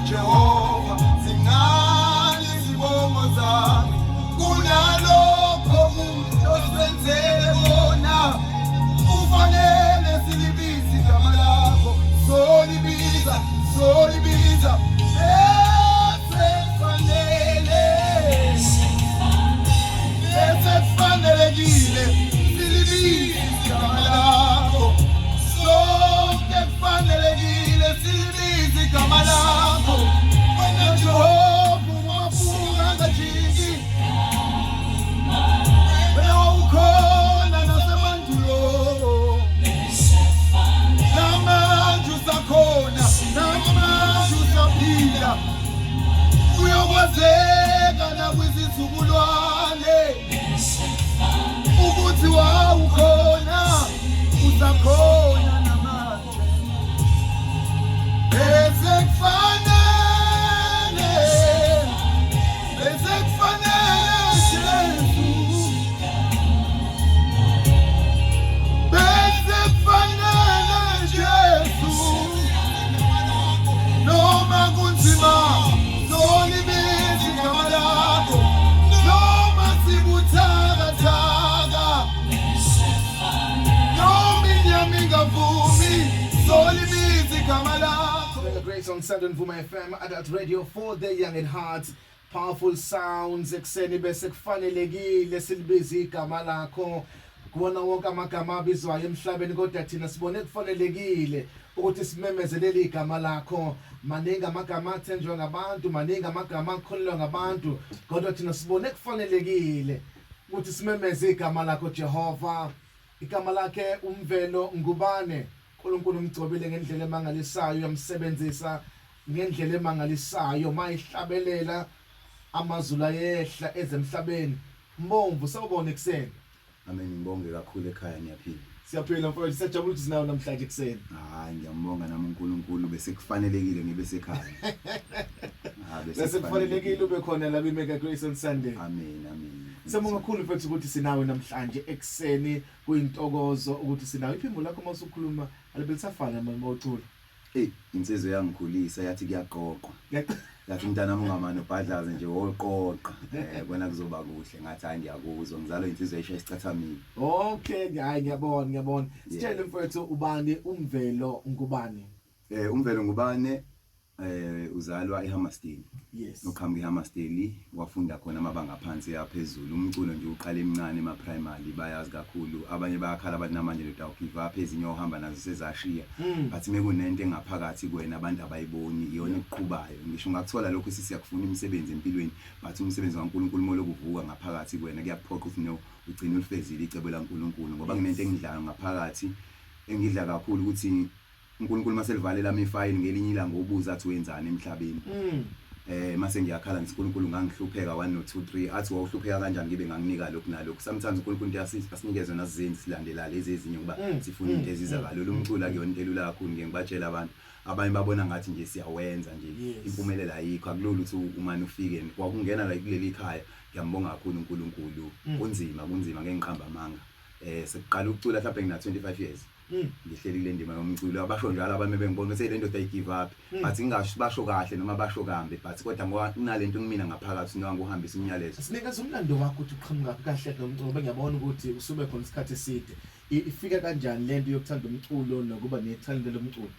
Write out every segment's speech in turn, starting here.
Jehova singani sibongo zami kunalokho umuntu osenzele bona ufanele silibize igama lakho solibiza Fanelekile silibize igama lakho sonke kufanelekile silibize igama lakho wena Jehova ungafunga ngajiki wena ukhona nasemandulo namanje usakhona namanje usaphila kuyokwazeka nakwizizukulwane ukuthi wawukhona usakhona namanje bese kufanele Jesu bese kufanele Jesu noma kunzima solibize igama lakho noma sibuthakathaka noma inyama ingavumi solibize igama lakho. The Grace on Southern Vuma FM Adult Radio for the young at heart. Powerful sounds ekseni bese kufanelekile silibize igama lakho kubona wonke amagama abizwayo emhlabeni kodwa thina sibone kufanelekile ukuthi simemezelele igama lakho. Maningi amagama athenjwa ngabantu, maningi amagama akholelwa ngabantu, kodwa thina sibone kufanelekile ukuthi simemeze igama lakho Jehova. Igama lakhe Mvelo Ngubane. uNkulunkulu umgcobile ngendlela emangalisayo, yamsebenzisa ngendlela emangalisayo, mayihlabelela amazulu ayehla ezemhlabeni. Mbonvu sawubona ekseni. Amen, ngibonge kakhulu ekhaya niyaphila. Siyaphila mfowethu, siyajabula ukuthi sinawe namhlanje ekseni. Hayi ngiyambonga nami uNkulunkulu bese kufanelekile ngibe sekhaya. Bese kufanelekile ube khona la Mega Grace on Sunday. Amen. Sibonga kakhulu mfowethu ukuthi sinawe namhlanje ekseni, kuyintokozo ukuthi sinawe. Iphimbo lakho masukhuluma alibelisafana mawucula. Insizwe yangikhulisa yathi kuyaqoqwa. Yathi mntana ungamane ubhadlaze nje woqoqa. Bona kuzoba kuhle ngathi hayi ngiyakuzwa ngizalwa insizwe esha isicathamile. Okay, hayi ngiyabona. Sitshele mfowethu ubani Mvelo Ngubane. Mvelo Ngubane uzalwa eHammerstein. Yes. Ukhamba eHammerstein wafunda khona amabanga aphansi yaphezulu. Umculo nje uqala emncane primary bayazi kakhulu. Abanye bayakhala bathi namanje lo give up ezinye ohamba nazo sezashiya. Bathi mekunento engaphakathi kuwena abantu abayiboni iyona eqhubayo. Ngisho ngakuthola lokho sisiyakufuna imisebenzi empilweni, bathi umsebenzi kaNkulunkulu molo kuvuka ngaphakathi kuwena kuyakuphoqa ukuthi no ugcine ulifezile icebo laNkulunkulu ngoba kunento engidlayo ngaphakathi engidla kakhulu ukuthi uNkulunkulu maselivalela amefayini ngelinye ilanga ubuza athi wenzani emhlabeni. Mase ngiyakhala ngithi uNkulunkulu ngangihlupheka 1 no 2 3 athi wawuhlupheka kanjani ngibe nganginika lokhu nalokhu. Sometimes uNkulunkulu asinikeze nazizenzi silandela lezi ezinye ngoba sifuna into ezizakalo. Lo mculo akuyona into elula kakhulu ngibatshela abantu abanye babona ngathi nje siyawenza nje impumelelo ayikho akulula ukuthi umane ufike wakungena la kuleli khaya. Ngiyambonga kakhulu uNkulunkulu. Kunzima ngengiqamba amanga. Sekuqala ukucula mhlawumbe ngina 25 years. Ngihleli kule ndima yomculo abasho njalo abame bengibona ukuthi le ndoda ayigive up but ingasho basho kahle noma basho kambe but kodwa ngoba kunalento kumina ngaphakathi noma ngokuhambisa umyalezo. Sinikeza umlando wakho ukuthi uqhamuka kahle nomculo bengiyabona ukuthi usube khona isikhathi eside. Ifika kanjani lento yokuthanda umculo nokuba nethalente lomculo?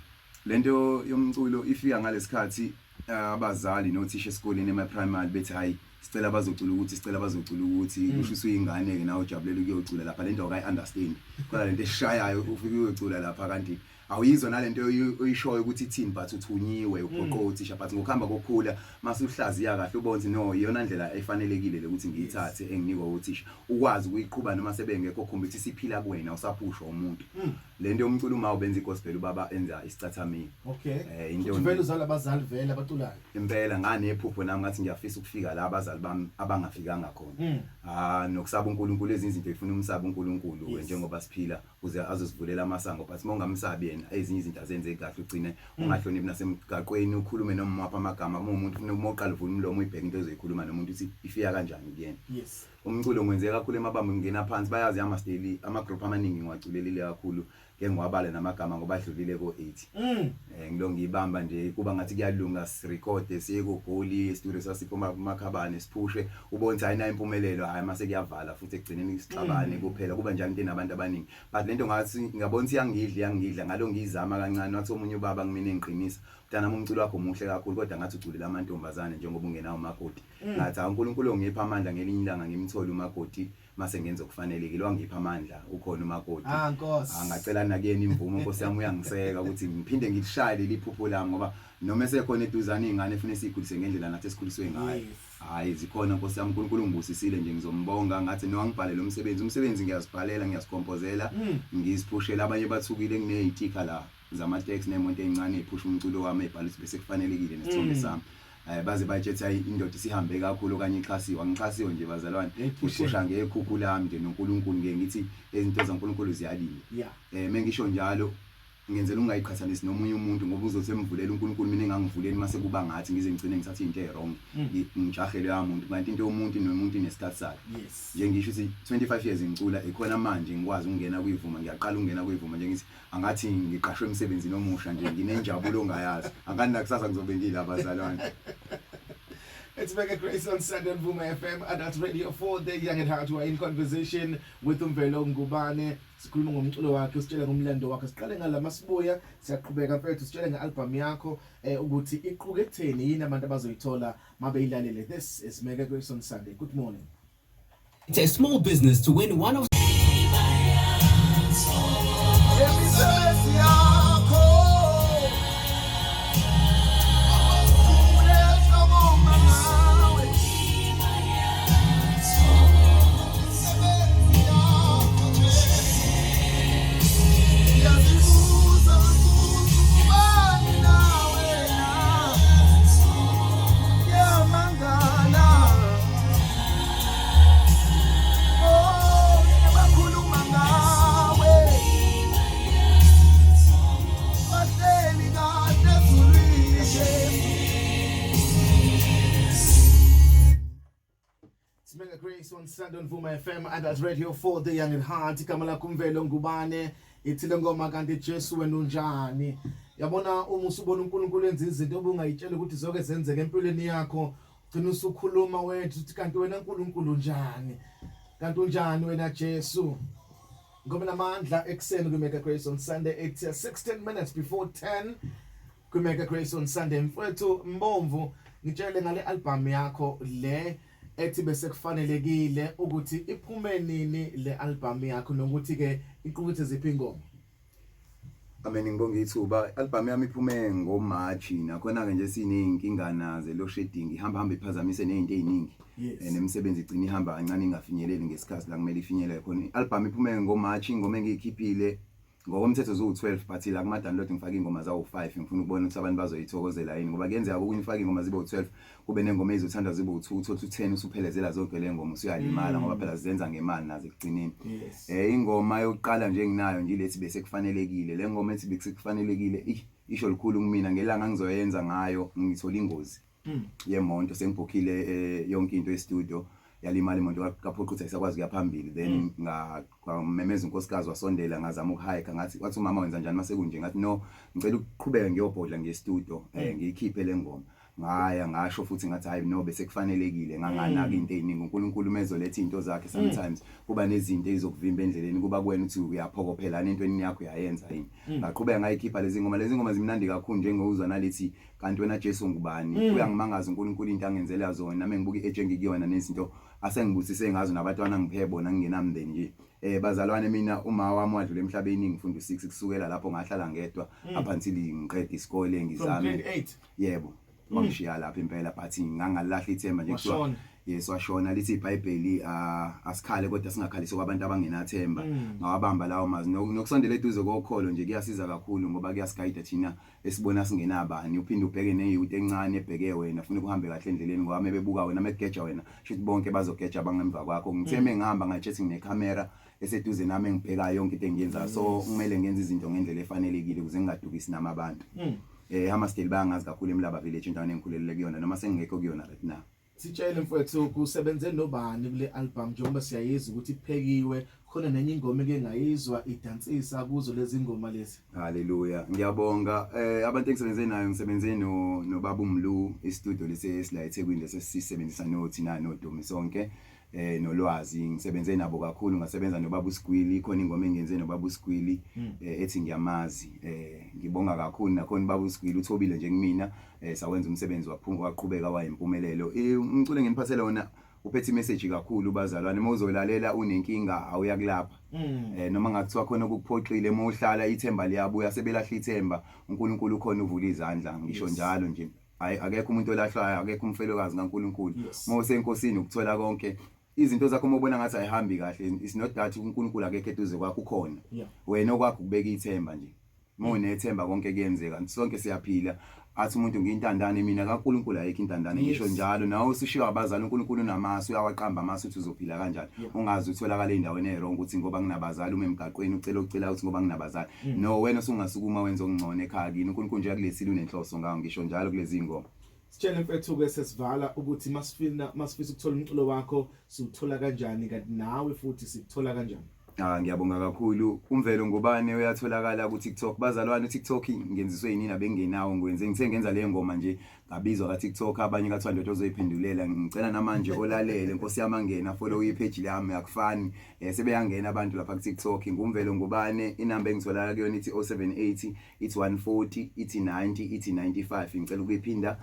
Lento yomculo ifika ngalesikhathi abazali nothisha esikoleni primary bethi hayi sicela bazocula ukuthi kusho usuyingane ke nawe ujabulela ukuyocula lapha lento akayi understand kodwa lento eshayayo ufike uyocula lapha kanti awuyizwa nalento oyishoyo ukuthi ithini but uthunyiwe uphoqo uthisha but ngokuhamba kokukhula mase uhlaziya kahle ubonze no iyona ndlela efanelekile ukuthi ngiyithathe enginikwa uthisha ukwazi ukuyiqhuba noma sebengekho khomba ukuthi siphila kuwena usaphusha umuntu. Lento yomculo uma ubenza igospel ubaba enza isicathamile. Okay. Into vele uzala abazali vele abatulayo. Impela nganephupho nami ngathi ngiyafisa ukufika la abazali bami abangafikanga khona. Nokusaba uNkulunkulu ezinto efuna umsaba uNkulunkulu njengoba siphila uze azosivulela amasango but mongamsabi yena ezinye izinto azenze kahle ugcine ungahloniphi nasemgaqweni ukhulume noma mapha amagama uma umuntu ufuna umoqala uvula umlomo uyibheka into ezoyikhuluma nomuntu uthi ifika kanjani kuyena. Yes. Umculo ngwenzeka kakhulu emabamba ngena phansi bayazi ama-style ama-group amaningi ngiwaculelile kakhulu ke ngiwabale namagama ngoba adlulile ko8 ngilo ngibamba nje kuba ngathi kuyalunga sirecord siye ku goli studio sasiphuma kumakhabane siphushe ubona hayi na impumelelo hayi mase kuyavala futhi ekugcineni isixabane kuphela kuba njalo into nabantu abaningi but lento ngathi ngabona iyangidla ngalo ngizama kancane wathi omunye ubaba ngimine ngiqinisa mntana umculo wakho muhle kakhulu kodwa ngathi uculela amantombazane njengoba ungenawo umakoti ngathi uNkulunkulu ongipha amandla ngelinye ilanga ngimthola umakoti mase ngenza okufanelekile wangipha amandla ukhona umakoti Nkosi angacela nakuyena imvumo Nkosi yami uyangiseka ukuthi ngiphinde ngilishayele liphupho lami ngoba noma esekhona eduzane izingane efuna sikhulise ngendlela nathi esikhuliswe ngayo hayi zikhona Nkosi yami uNkulunkulu ungibusisile nje ngizombonga ngathi no angibhalele umsebenzi ngiyazibhalela ngiyazikompozela ngiziphushela abanye bathukile kuney'tika la zama-text nemonto ezincane ephusha umculo wami ebhalisa bese kufanelekile nesithombe sami baze batshethe hayi indoda sihambe kakhulu okanye ngixhasiwe nje bazalwane uphusha ngekhukhu lami nje noNkulunkulu ngithi izinto zaNkulunkulu ziyalila mengisho njalo ngenzela ungayiqhathanisi nomunye umuntu ngoba uzothi emvulela uNkulunkulu mina engangivuleni mase kuba ngathi ngize ngicine ngithatha into ezwrong ngijahele yamuntu kanti into yomuntu nomuntu inesikhathi sakhe nje ngisho ukuthi 25 years ngicula ikhona manje ngikwazi ukungena kuyivuma ngiyaqala ukungena kuyivuma nje ngithi angathi ngiqashwe emsebenzini omusha nje nginenjabulo ongayazi angani nakusasa ngizobe ngila abazalwane. It's Mega Grace on Sunday on Vuma FM Adult Radio for the young at heart. We're in conversation with Mvelo Ngubane. Sikhuluma ngomculo wakhe, sitshela ngomlando wakhe. Siqale ngala masibuya, siyaqhubeka mfethu sitshela ngealbum yakho ukuthi iqhubeketheni yini abantu abazoyithola mabe ilalele. This is Mega Grace on Sunday. Good morning. It's a small business to win one of Mega Grace on Sunday on Vuma FM Adult Radio for the young at heart. Kamala Mvelo Ngubane ithile ngoma kanti Jesu wena unjani. Yabona uma usubona uNkulunkulu enza izinto obungayitshela ukuthi zonke zenzeke empilweni yakho ugcina usukhuluma wethu uthi kanti wena uNkulunkulu unjani. Kanti unjani wena Jesu. Ngoba namandla ekseni ku Mega Grace on Sunday it's 16 minutes before 10 ku Mega Grace on Sunday. Mfowethu Mbomvu ngitshele ngale album yakho le ethi bese kufanelekile ukuthi iphume nini le album yakho nokuthi ke iqukethe ziphi ingoma. Amen ngibonga ithuba album yami iphume ngoMarch nakhona ke nje sineyinkinga naze lo shedding ihamba iphazamise nezinto eziningi nemsebenzi igcina ihamba kancane ingafinyeleli ngesikhathi la kumele ifinyelele khona. Album iphume ngoMarch ingoma engikhiphile ngokomthetho zo12 but la kuma download ngifaka ingoma zawo5 ngifuna ukubona ukuthi abantu bazoyithokozela yini ngoba kuyenzeka ukuthi ngifake ingoma zibe12 kube nengoma ezothandwa zibe u2 uthothi 10 usuphelezela zonke le ngoma usuyalimala ngoba phela sizenza ngemali nazo ekugcineni. Ingoma yokuqala nje enginayo nje lethi bese kufanelekile le ngoma ethi bese kufanelekile isho likhulu kumina ngelanga ngizoyenza ngayo ngithola ingozi yemonto sengibhokhile yonke into e-studio yalimali imoto kaphoqutha isakwazi kuyaphambili then ngamemeza unkosikazi wasondela ngazama ukuhike ngathi wathi umama wenza njani mase kunje ngathi no ngicela ukuqhubeka ngiyobhodla nge-studio ngiyikhiphe le ngoma ngaya ngasho futhi ngathi hayi no bese kufanelekile nganganaka into eziningi uNkulunkulu mezoletha into zakhe sometimes kuba nezinto ezokuvimba endleleni kuba kuwena uthi uyaphokophela entweni yakho yayenza yini ngaqhubeka ngayikhipha lezi ngoma zimnandi kakhulu njengozwa nalethi kanti wena Jesu ngubani uyangimangaza uNkulunkulu into angenzela zona nami ngibuka i-age engikuyona nezinto asengibusise ngazo nabatwana ngiphe bona ngingenamndeni nje bazalwane mina uma wami wadlula emhlabeni ngifunda u6 kusukela lapho ngahlala ngedwa up until ngiqeda isikole ngizame yebo wangishiya lapha impela but ngangalahla ithemba nje kuthiwa yes washona lithi iBhayibheli asikhale kodwa singakhalisi kwabantu abangenathemba ngawabamba lawo mazwi nokusondela eduze kokholo nje kuyasiza kakhulu ngoba kuyasigayida thina esibona singenabani uphinde ubheke neyouth encane ebheke wena ufuna ukuhambe kahle endleleni ngoba mebebuka wena megeja wena shithi bonke bazogeja abangemva kwakho ngitheme ngihamba ngathi nginecamera eseduze nami ngibheka yonke into engiyenza so kumele ngenze izinto ngendlela efanelekile ukuze ngingadukisi nama abantu ama still bayangazi kakhulu eMlaba village indawo engikhulelele kuyona noma sengingekho kuyona right now. Sitshele mfowethu kusebenze nobani kule album njengoba siyayiza ukuthi iphekiwe khona nenye ingoma engengayizwa idansisa kuzo lezi ngoma lezi. Haleluya. Ngiyabonga. Abantu engisebenze nayo ngisebenze no Baba Mlu istudio lesela eThekwini lesisebenzisa nothina noDumi sonke. Nolwazi ngisebenze nabo kakhulu ngasebenza noBaba uSkwili khona ingoma engenze noBaba uSkwili ethi ngiyamazi ngibonga kakhulu nakhona Baba uSkwili uthobile nje kumina sawenza umsebenzi waqhubeka wayimpumelelo umculo nginiphathele wona uphethe message kakhulu bazalwane mawuzolalela unenkinga awuyakulapha noma ngathiwa khona ukuphoxile mawuhlala ithemba liyabuya sebelahla ithemba uNkulunkulu khona uvula izandla ngisho njalo nje akekho umuntu olahlwayo akekho umfelokazi kaNkulunkulu mawusenkosini ukuthola konke izinto zakho mobona ngathi ayihambi kahle is not that uNkulunkulu akekho eduze kwakho ukhona wena okwakho kubeka ithemba nje monethemba konke kuyenzeka sonke siyaphila athi umuntu ngiyintandane mina kaNkulunkulu ayikho intandane ngisho njalo nawe usishiya abazali uNkulunkulu namasu uyawaqamba amasu uthi uzophila kanjani ungazi utholakala endaweni errong ukuthi ngoba nginabazali uma emgaqweni ucela ukuthi ngoba nginabazali no wena usungasukuma wenza okungcono ekhaya kini uNkulunkulu nje yakulethile unenhloso ngawo ngisho njalo kulezi ngoma. Sitshele mfethu ke sesivala ukuthi masifisa ukuthola umculo wakho siwuthola kanjani kanti nawe futhi sikuthola kanjani. Ngiyabonga kakhulu Mvelo Ngubane uyatholakala ku TikTok bazalwane TikTok ngenziswe yini nabengenawo ngithe ngenza le ngoma nje ngabizwa ka TikTok abanye kathiwa ndodo ozoyiphendulela ngicela namanje olalele Nkosi yami angena follow ipage yami yakufani sebeyangena abantu lapha ku TikTok ngumvelo Ngubane inamba engitholakala kuyona ithi 0780 ithi 140 ithi 90 ithi 95 ngicela ukuyiphinda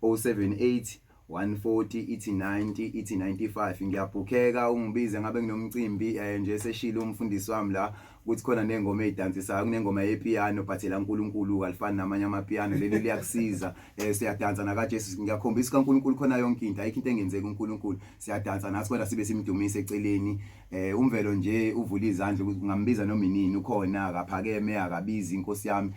078 140 ithi 90 ithi 95 ngiyabhukeka ungibize ngabe nginomcimbi nje seshilo umfundisi wami la ukuthi khona nengoma ezidansisayo kunengoma yepiano phathela uNkulunkulu alifani namanye amapiano leli liyakusiza siyadansa naka Jesu ngiyakhombisa kaNkulunkulu khona yonke into ayikho into engenzeka uNkulunkulu siyadansa nathi kodwa sibe simdumise eceleni umvelo nje uvula izandla ukuthi ngambiza noma inini ukhona akaphakeme akabizi inkosi yami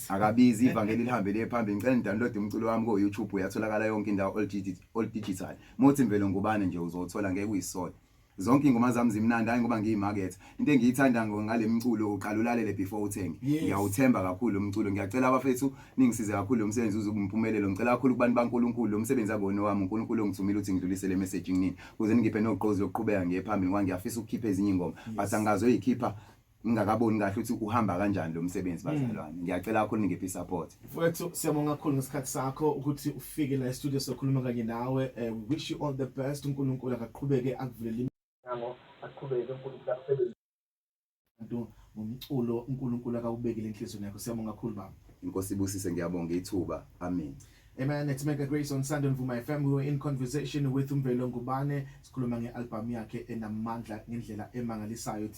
akabizi ivangeli lihambe lephambili ngicela download umculo wami ku YouTube uyatholakala yonke indawo all digital mothi Mvelo Ngubane nje uzothola ngeke uyisola zonke ingoma zami zimnandi hayi ngoba ngiyimarket into engiyithanda ngale mculo uqala ulalele before uthenge ngiyawuthemba kakhulu umculo ngiyacela abafethu ningisize kakhulu umsebenzi uzobumpumelelo ngicela kakhulu kubantu baNkulunkulu lo msebenzi akona wami uNkulunkulu ongithumile ukuthi ngidlulise le message kunini kuze ngiphe noqozi lokuqhubeka ngephambili ngoba ngiyafisa ukukhipha ezinye ingoma but angazoyikhipha ngingakaboni kahle ukuthi uhamba kanjani lo msebenzi bazalwane ngiyacela kakhulu ngiphe support mfowethu siyabonga kakhulu ngesikhathi sakho ukuthi ufike la e-studio sokhuluma kanye nawe we wish you all the best uNkulunkulu akaqhubeke akuvulele iminyango aqhubeke uNkulunkulu akusebenze ngomculo uNkulunkulu akawubekile enhlizweni yakho siyabonga kakhulu baba inkosi ibusise ngiyabonga ithuba amen. Amen. It's Mega Grace on Sunday on Vuma FM. We were in conversation with Mvelo Ngubane sikhuluma nge-album yakhe enamandla ngendlela emangalisayo.